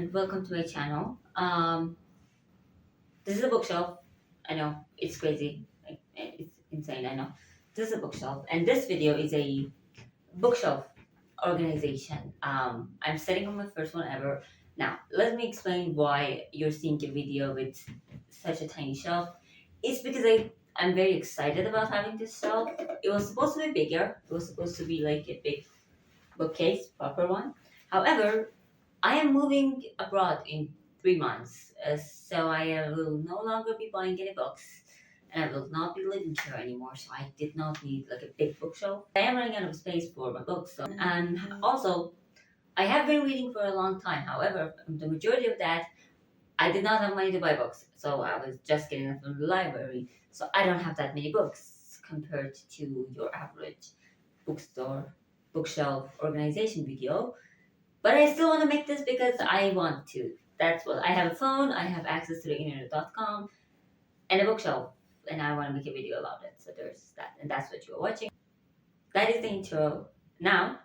and welcome to my channel. This is a bookshelf. I know it's crazy, like, it's insane. I know this is a bookshelf, and this video is a bookshelf organization. I'm setting up my first one ever. Now, let me explain why you're seeing a video with such a tiny shelf. It's because I'm very excited about having this shelf. It was supposed to be bigger. It was supposed to be like a big bookcase, proper one. However, I am moving abroad in 3 months, so I will no longer be buying any books, and I will not be living here anymore. So I did not need like a big bookshelf. I am running out of space for my books, and also I have been reading for a long time. However, the majority of that I did not have money to buy books, so I was just getting them from the library. So I don't have that many books compared to your average bookstore bookshelf organization video. But I still want to make this because I want to. That's what I have a phone, I have access to the internet.com and a bookshelf, and I want to make a video about it. So there's that, and that's what you're watching. That is the intro. Now,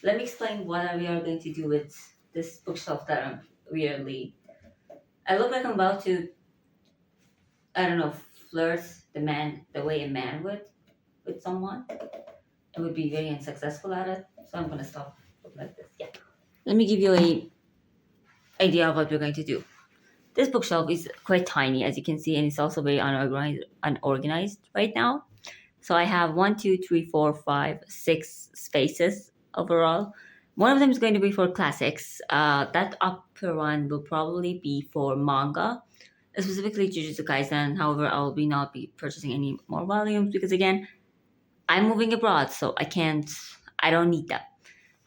let me explain what we are going to do with this bookshelf that I'm weirdly. I look like I'm about to, I don't know, flirt the way a man would with someone. I would be very unsuccessful at it, so I'm gonna stop looking like this. Yeah. Let me give you a idea of what we're going to do. This bookshelf is quite tiny, as you can see, and it's also very unorganized right now. So I have 1, 2, 3, 4, 5, 6 spaces overall. One of them is going to be for classics. That upper one will probably be for manga, specifically 𝒑𝒍𝒂𝒄𝒆𝒔. However, I will not be purchasing any more volumes because, again, I'm moving abroad, so I don't need that.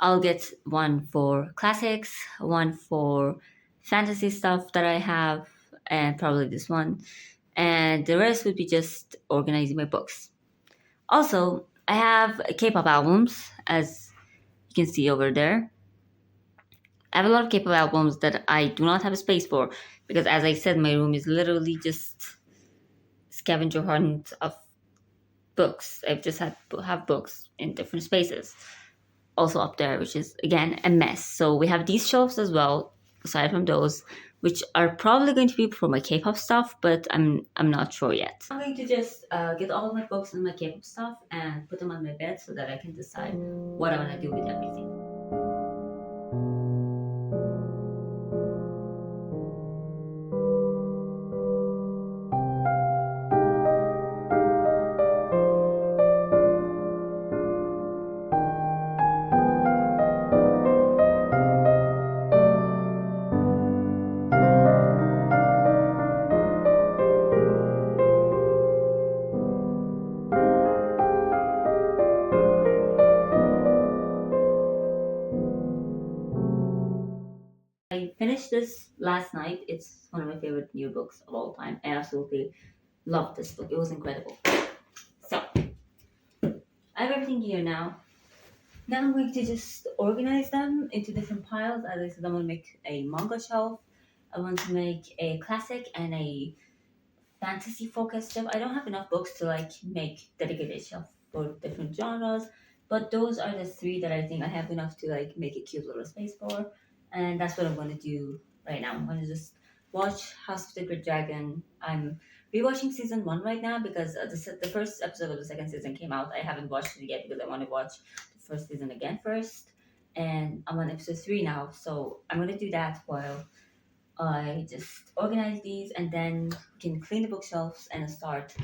I'll get one for classics, one for fantasy stuff that I have, and probably this one. And the rest would be just organizing my books. Also, I have K-pop albums, as you can see over there. I have a lot of K-pop albums that I do not have a space for because, as I said, my room is literally just scavenger hunt of books. I've just have books in different spaces. Also up there, which is again a mess. So we have these shelves as well, aside from those, which are probably going to be for my K-pop stuff, but I'm not sure yet. I'm going to just get all of my books and my K-pop stuff and put them on my bed so that I can decide what I want to do with everything. I finished this last night. It's one of my favorite new books of all time. I absolutely loved this book. It was incredible. So, I have everything here now. Now I'm going to just organize them into different piles. As I said, I'm going to make a manga shelf. I want to make a classic and a fantasy focused shelf. I don't have enough books to like make dedicated shelf for different genres, but those are the 3 that I think I have enough to like make a cute little space for. And that's what I'm going to do right now. I'm going to just watch 𝒐𝒕𝒉𝒆𝒓. I'm rewatching season 1 right now because the first episode of the second season came out. I haven't watched it yet because I want to watch the first season again first. And I'm on episode 3 now, so I'm going to do that while I just organize these, and then we can clean the bookshelves and start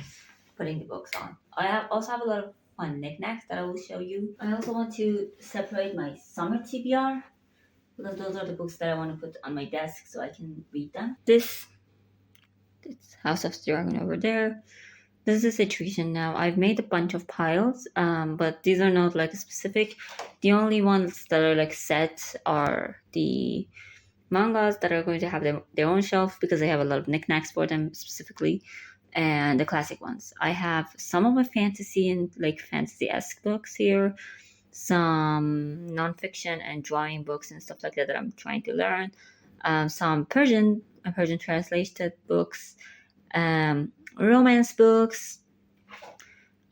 putting the books on. I also have a lot of fun knickknacks that I will show you. I also want to separate my summer TBR because those are the books that I want to put on my desk so I can read them. This House of the Dragon over there. This is the situation now. I've made a bunch of piles, but these are not like specific. The only ones that are like set are the mangas that are going to have their own shelf because I have a lot of knickknacks for them specifically, and the classic ones. I have some of my fantasy and like fantasy-esque books here, some nonfiction and drawing books and stuff like that I'm trying to learn, some Persian translated books, romance books,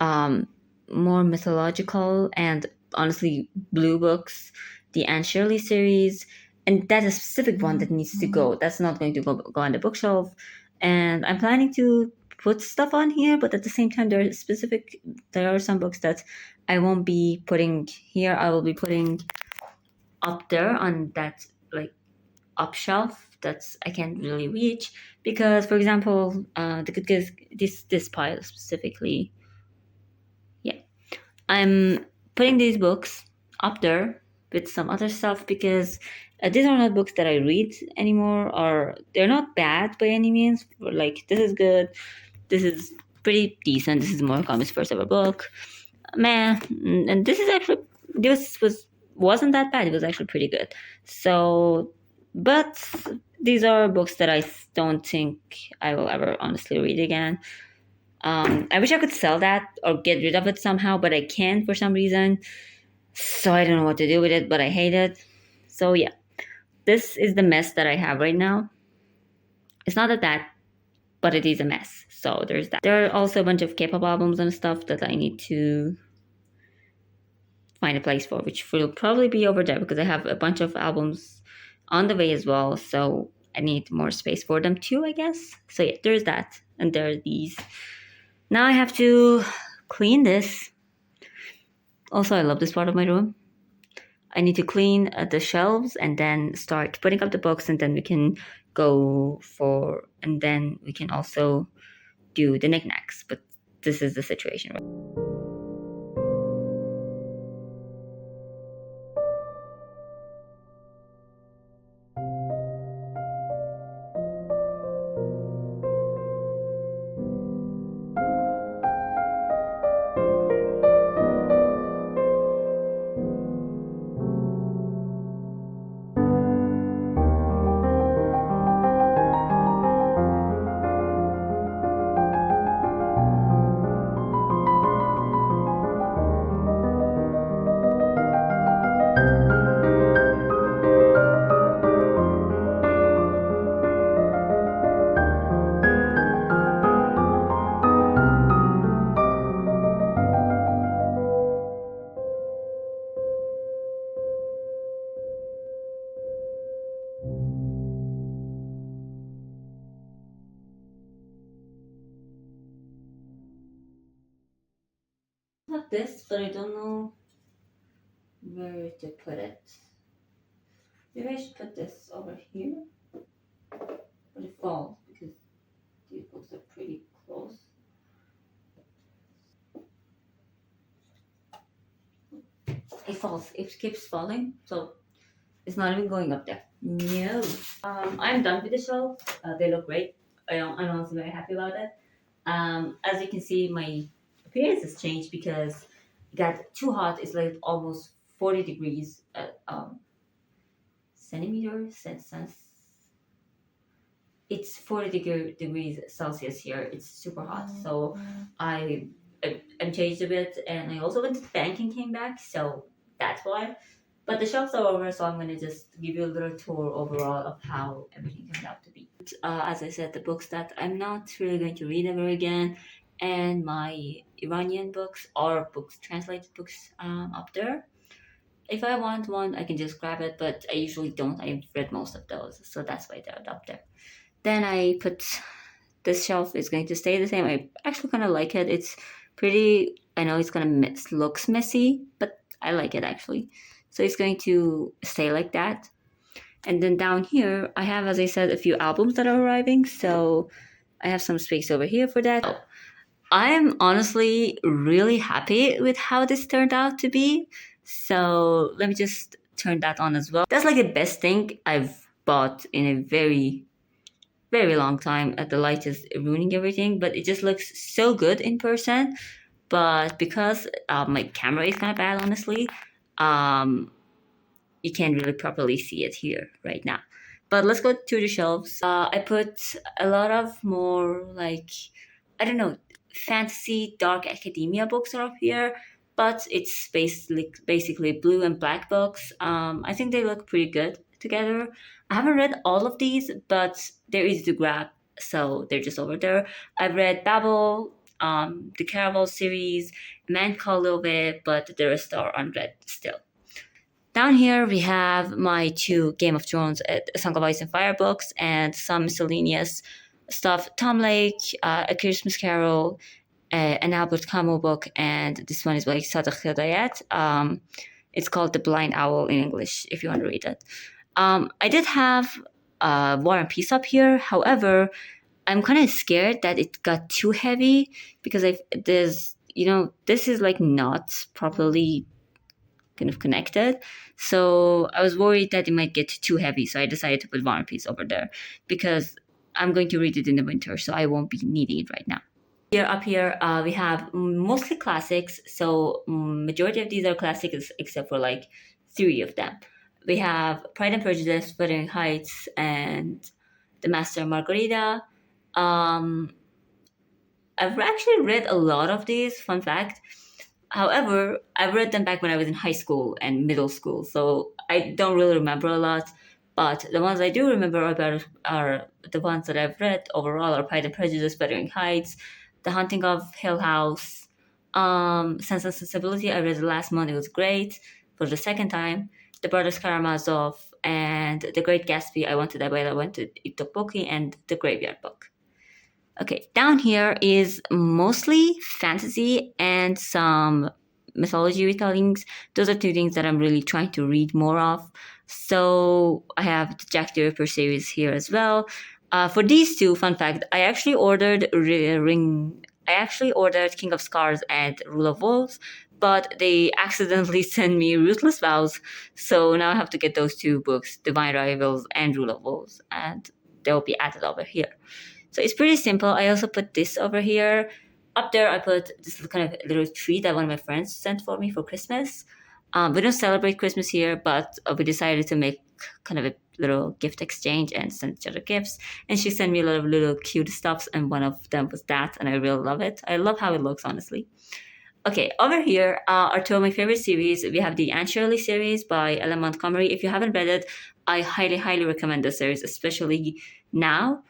more mythological and honestly blue books, the Anne Shirley series, and that's a specific one that needs to go. That's not going to go on the bookshelf. And I'm planning to put stuff on here, but at the same time, there are some books that I won't be putting here. I will be putting up there on that like up shelf that's I can't really reach, because for example, this pile specifically, yeah, I'm putting these books up there with some other stuff, because these are not books that I read anymore, or they're not bad by any means. Like, this is good, this is pretty decent, this is Murakami's first ever book, man, and this wasn't that bad. It was actually pretty good. So, but these are books that I don't think I will ever honestly read again. I wish I could sell that or get rid of it somehow, but I can't for some reason. So I don't know what to do with it, but I hate it. So yeah, this is the mess that I have right now. It's not that, but it is a mess. So there's that. There are also a bunch of K-pop albums and stuff that I need to find a place for, which will probably be over there, because I have a bunch of albums on the way as well. So I need more space for them too, I guess. So yeah, there's that. And there are these. Now I have to clean this. Also, I love this part of my room. I need to clean the shelves and then start putting up the books, and then we can and then we can also do the knickknacks. But this is the situation. Have this, but I don't know where to put it. Maybe I should put this over here, but it falls because these books are pretty close. It falls. It keeps falling, so it's not even going up there. No. I'm done with the shelf. They look great. I'm also very happy about it. As you can see, my appearance has changed because it got too hot. It's like almost 40 degrees it's 40 degrees Celsius here. It's super hot. So I'm changed a bit, and I also went to the bank and came back, so that's why. But the shelves are over, so I'm going to just give you a little tour overall of how everything turned out to be. As I said, the books that I'm not really going to read ever again, and my Iranian books or translated books up there. If I want one, I can just grab it, but I usually don't. I've read most of those, so that's why they're up there. Then I put this shelf is going to stay the same. I actually kind of like it. It's pretty. I know it's gonna looks messy, but I like it actually. So it's going to stay like that. And then down here, I have, as I said, a few albums that are arriving. So I have some space over here for that. I'm honestly really happy with how this turned out to be. So let me just turn that on as well. That's like the best thing I've bought in a very, very long time. The light is ruining everything, but it just looks so good in person. But because my camera is kind of bad, honestly, you can't really properly see it here right now. But let's go to the shelves. I put a lot of more like, I don't know, fantasy dark academia books are up here, but it's basically blue and black books. I think they look pretty good together. I haven't read all of these, but they're easy to grab, so they're just over there. I've read Babel, the Caraval series, Man Called 𝒂𝒊𝒏𝒅, but the rest are unread still. Down here we have my 2 Game of Thrones, Song of Ice and Fire books, and some miscellaneous stuff. Tom Lake, A Christmas Carol, an Albert Camus book, and this one is by 𝒐𝒕𝒉𝒆𝒓. It's called The Blind Owl in English, if you want to read it. I did have War and Peace up here. However, I'm kind of scared that it got too heavy because this is like not properly kind of connected. So I was worried that it might get too heavy. So I decided to put War and Peace over there because I'm going to read it in the winter, so I won't be needing it right now. Up here, we have mostly classics. So majority of these are classics except for like 3 of them. We have Pride and Prejudice, Wuthering Heights, and The Master and Margarita. I've actually read a lot of these, fun fact. However, I read them back when I was in high school and middle school, so I don't really remember a lot. But the ones I do remember about are the ones that I've read overall are Pride and Prejudice, Wuthering Heights, The Haunting of Hill House, Sense and Sensibility. I read it last month. It was great for the second time. The Brothers Karamazov and The Great Gatsby. I Wanted That While I Went to 𝒑𝒍𒂄𝒅 and The Graveyard Book. Okay, down here is mostly fantasy and some mythology retellings. Those are 2 things that I'm really trying to read more of. So I have the Jack the Ripper series here as well. For these 2, fun fact, I actually ordered King of Scars and Rule of Wolves, but they accidentally sent me Ruthless Vows. So now I have to get those 2 books, Divine Rivals and Rule of Wolves, and they'll be added over here. So it's pretty simple. I also put this over here. Up there, I put this kind of little tree that one of my friends sent for me for Christmas. We don't celebrate Christmas here, but we decided to make kind of a little gift exchange and send each other gifts. And she sent me a lot of little cute stuffs, and one of them was that, and I really love it. I love how it looks, honestly. Okay, over here are 2 of my favorite series. We have the Anne Shirley series by Ellen Montgomery. If you haven't read it, I highly, highly recommend this series, especially now.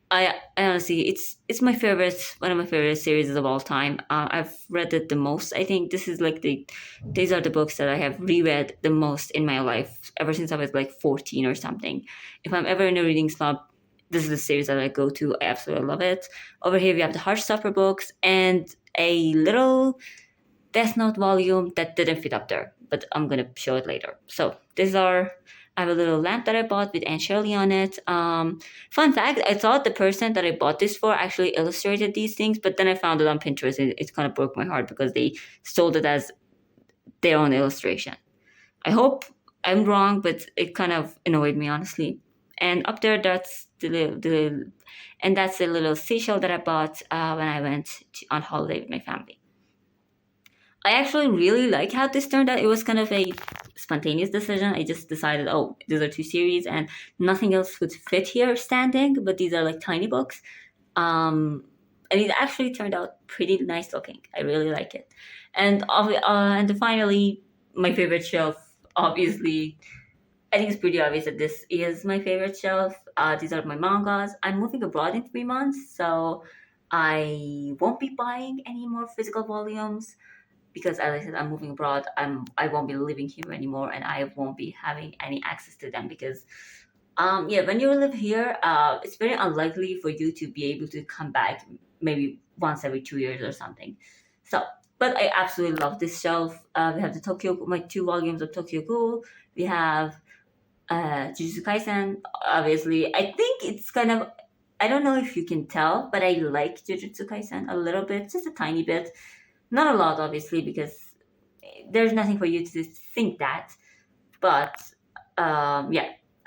I honestly, it's my favorite, one of my favorite series of all time. I've read it the most. I think these are the books that I have reread the most in my life ever since I was like 14 or something. If I'm ever in a reading slump, this is the series that I go to. I absolutely love it. Over here we have the Heartstopper books and a little Death Note volume that didn't fit up there, but I'm gonna show it later. So I have a little lamp that I bought with Anne Shirley on it. Fun fact, I thought the person that I bought this for actually illustrated these things, but then I found it on Pinterest and it kind of broke my heart because they sold it as their own illustration. I hope I'm wrong, but it kind of annoyed me, honestly. And up there, that's the little seashell that I bought when I went on holiday with my family. I actually really like how this turned out. It was kind of a spontaneous decision. I just decided, oh, these are 2 series and nothing else would fit here standing, but these are like tiny books. And it actually turned out pretty nice looking. I really like it. And finally, my favorite shelf, obviously, I think it's pretty obvious that this is my favorite shelf. These are my mangas. I'm moving abroad in 3 months, so I won't be buying any more physical volumes. Because as I said, I'm moving abroad, I won't be living here anymore, and I won't be having any access to them because, when you live here, it's very unlikely for you to be able to come back maybe once every 2 years or something. So, but I absolutely love this shelf. We have my 2 volumes of Tokyo Ghoul. We have Jujutsu Kaisen, obviously. I think it's kind of, I don't know if you can tell, but I like Jujutsu Kaisen a little bit, just a tiny bit. Not a lot, obviously, because there's nothing for you to think that. But, I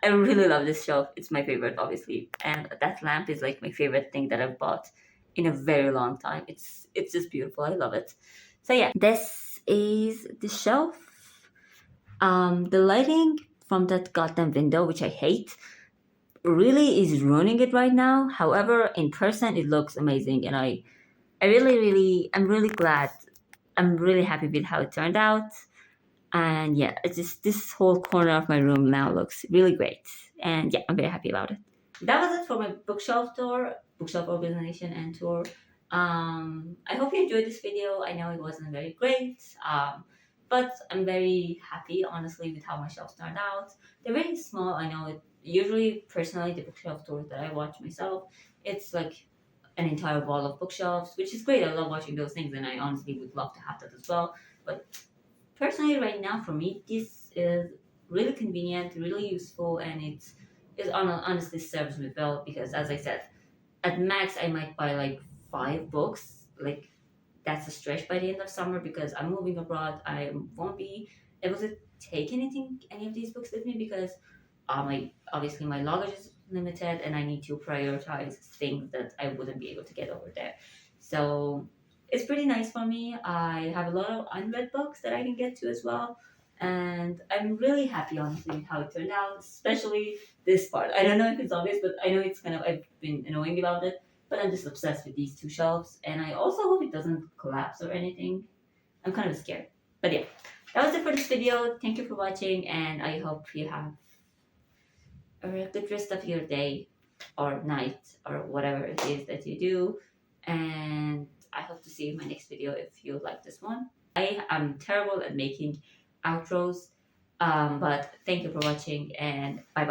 really love this shelf. It's my favorite, obviously. And that lamp is like my favorite thing that I've bought in a very long time. It's just beautiful. I love it. So yeah, this is the shelf. The lighting from that goddamn window, which I hate, really is ruining it right now. However, in person, it looks amazing. And I'm really glad. I'm really happy with how it turned out. And yeah, it's just this whole corner of my room now looks really great. And yeah, I'm very happy about it. That was it for my bookshelf organization and tour. I hope you enjoyed this video. I know it wasn't very great. but I'm very happy, honestly, with how my shelves turned out. They're very small. I know it. Usually, personally, the bookshelf tours that I watch myself, it's like an entire wall of bookshelves, which is great. I love watching those things, and I honestly would love to have that as well. But personally, right now, for me, this is really convenient, really useful, and honestly serves me well because, as I said, at max I might buy like 5 books. Like that's a stretch by the end of summer because I'm moving abroad. I won't be able to take any of these books with me because my obviously my luggage is limited and I need to prioritize things that I wouldn't be able to get over there. So it's pretty nice for me. I have a lot of unread books that I can get to as well. And I'm really happy, honestly, with how it turned out, especially this part. I don't know if it's obvious, but I know it's kind of, I've been annoying about it, but I'm just obsessed with these 2 shelves. And I also hope it doesn't collapse or anything. I'm kind of scared. But yeah, that was it for this video. Thank you for watching, and I hope you have a good rest of your day or night or whatever it is that you do. And I hope to see you in my next video if you like this one. I am terrible at making outros, but thank you for watching, and bye bye.